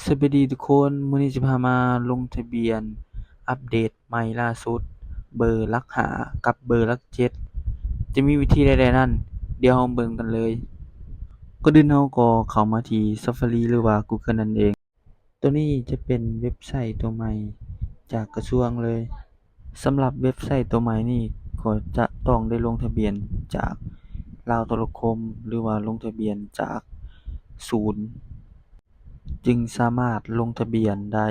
สวัสดีทุกคนมื้อนี้สิพามาลงทะเบียนอัปเดตใหม่ล่าสุดเบอร์หลัก5กับเบอร์หลัก7จะมีวิธีใดๆนั้นเดี๋ยวเราเบิ่งกันเลยก่อนอื่นเราก็เข้ามาที่ Safari หรือว่า Google นั่นเองตัวนี้จะเป็นเว็บไซต์ตัวใหม่จากกระทรวงเลยสำหรับเว็บไซต์ตัวใหม่นี้ก็จะต้องได้ลงทะเบียนจากลาวโทรคมหรือว่าลงทะเบียนจากศูนย์ จึงสามารถลงทะเบียนได้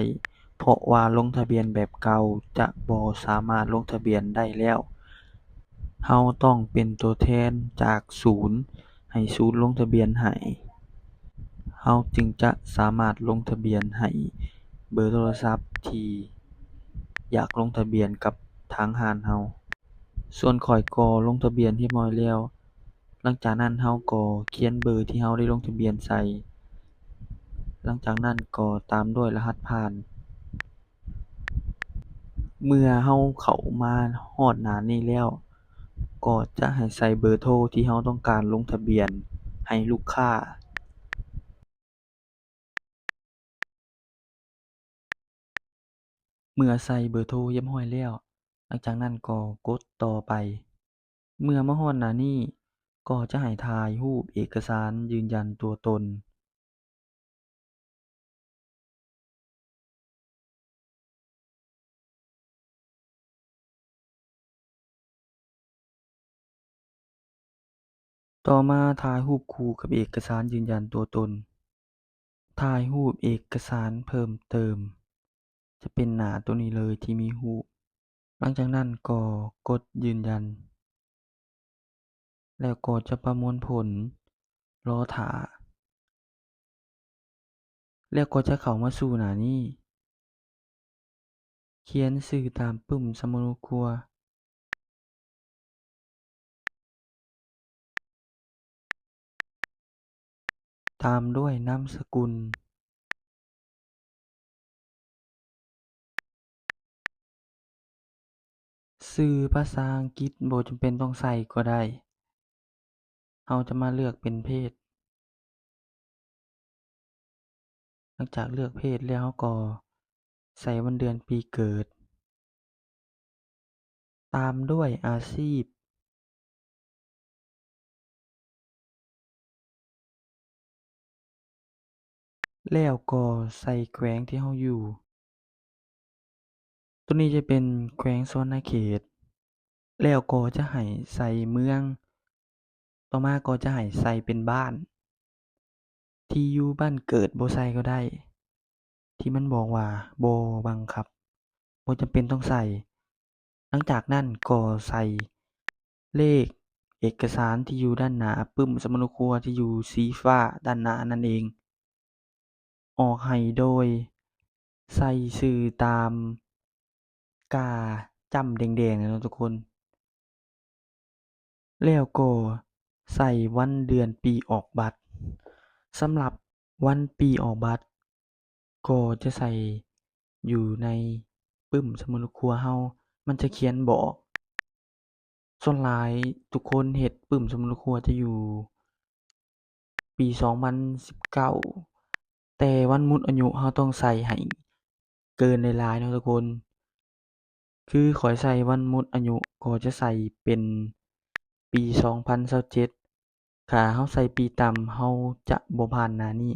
เพราะว่าลงทะเบียนแบบเก่าจะบ่สามารถลงทะเบียนได้แล้วเราต้องเป็นตัวแทนจากศูนย์ให้ศูนย์ลงทะเบียนให้เราจึงจะสามารถลงทะเบียนให้เบอร์โทรศัพท์ที่อยากลงทะเบียนกับทางร้านเราส่วนข้อยก็ลงทะเบียนเรียบร้อยแล้วหลังจากนั้นเราก็เขียนเบอร์ที่เราได้ลงทะเบียนใส่หลังจากนั้นก็ตามด้วยรหัสผ่านเมื่อเราเข้ามาฮอดหน้านี้แล้วก็จะให้ใส่เบอร์โทรที่เราต้องการลงทะเบียนให้ลูกค้าเมื่อใส่เบอร์โทรเรียบร้อยแล้วหลังจากนั้นก็กดต่อไปเมื่อมาฮอดหน้านี้ก็จะให้ถ่ายรูปเอกสารยืนยันตัวตนต่อมาถ่ายรูปคู่กับเอกสารยืนยันตัวตนถ่ายรูปเอกสารเพิ่มเติมจะเป็นหน้าตัวนี้เลยที่มีรูปหลังจากนั้นก็กดยืนยันแล้วก็จะประมวลผลรอท่าแล้วก็จะเข้ามาสู่หน้านี้เขียนชื่อตามปึ้มสำรวจครัวตามด้วยนามสกุลชื่อภาษาอังกฤษบ่จำเป็นต้องใส่ก็ได้เราจะมาเลือกเป็นเพศหลังจากเลือกเพศแล้วเราก็ใส่วันเดือนปีเกิดตามด้วยอาชีพแล้วก็ใส่แขวงที่เราอยู่ตัวนี้จะเป็นแขวงศวรรณเขตแล้วก็จะให้ใส่เมืองต่อมาก็จะให้ใส่เป็นบ้านที่อยู่บ้านเกิดบ่ใส่ก็ได้ที่มันบอกว่าบ่บังคับบ่จำเป็นต้องใส่หลังจากนั้นก็ใส่เลขเอกสารที่อยู่ด้านหน้าปึ้มสำรวจครัวที่อยู่สีฟ้าด้านหน้านั่นเองออกให้โดยใส่ชื่อตามกาจ้ำแดงๆอะเนาะทุกคนแล้วก็ใส่วันเดือนปีออกบัตรสำหรับวันปีออกบัตรก็จะใส่อยู่ในปึ้มสมุดครัวเรามันจะเขียนบอกส่วนหลายทุกคนเฮ็ดปึ้มสมุดครัวจะอยู่ปี2019แต่วันหมดอายุเราต้องใส่ให้เกินหลายๆเนาะทุกคนคือข้อยใส่วันหมดอายุก็จะใส่เป็นปี2027ถ้าเราใส่ปีต่ำเราจะบ่ผ่านหน้านี้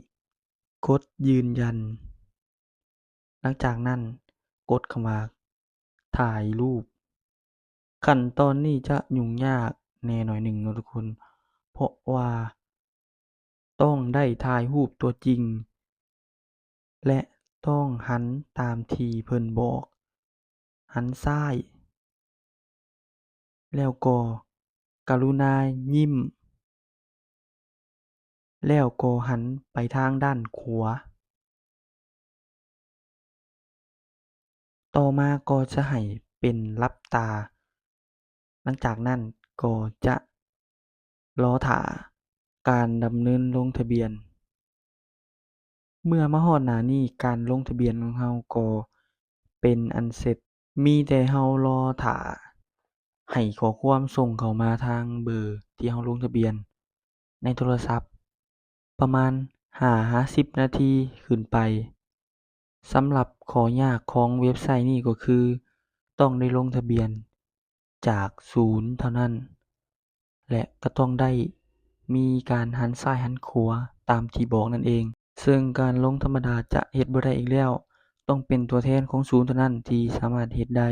กดยืนยันหลังจากนั้นกดคำว่าถ่ายรูปขั้นตอนนี้จะยุ่งยากแหน่หน่อยหนึ่งเนาะทุกคนเพราะว่าต้องได้ถ่ายรูปตัวจริงและต้องหันตามที่เพิ่นบอกหันซ้ายแล้วก็กรุณายิ้มแล้วก็หันไปทางด้านขวาต่อมาก็จะให้เป็นหลับตาหลังจากนั้นก็จะรอท่าการดำเนินลงทะเบียนเมื่อมาฮอดหน้านี้การลงทะเบียนของเราก็เป็นอันเสร็จมีแต่เรารอท่าให้ข้อความส่งเข้ามาทางเบอร์ที่เราลงทะเบียนในโทรศัพท์ประมาณ5-10นาทีขึ้นไป สำหรับข้อยากของเว็บไซต์นี้ก็คือต้องได้ลงทะเบียนจากศูนย์เท่านั้นและก็ต้องได้มีการหันซ้ายหันขวาตามที่บอกนั่นเองซึ่งการลงธรรมดาจะเฮ็ดบ่ได้อีกแล้วต้องเป็นตัวแทนของศูนย์เท่านั้นที่สามารถเฮ็ดได้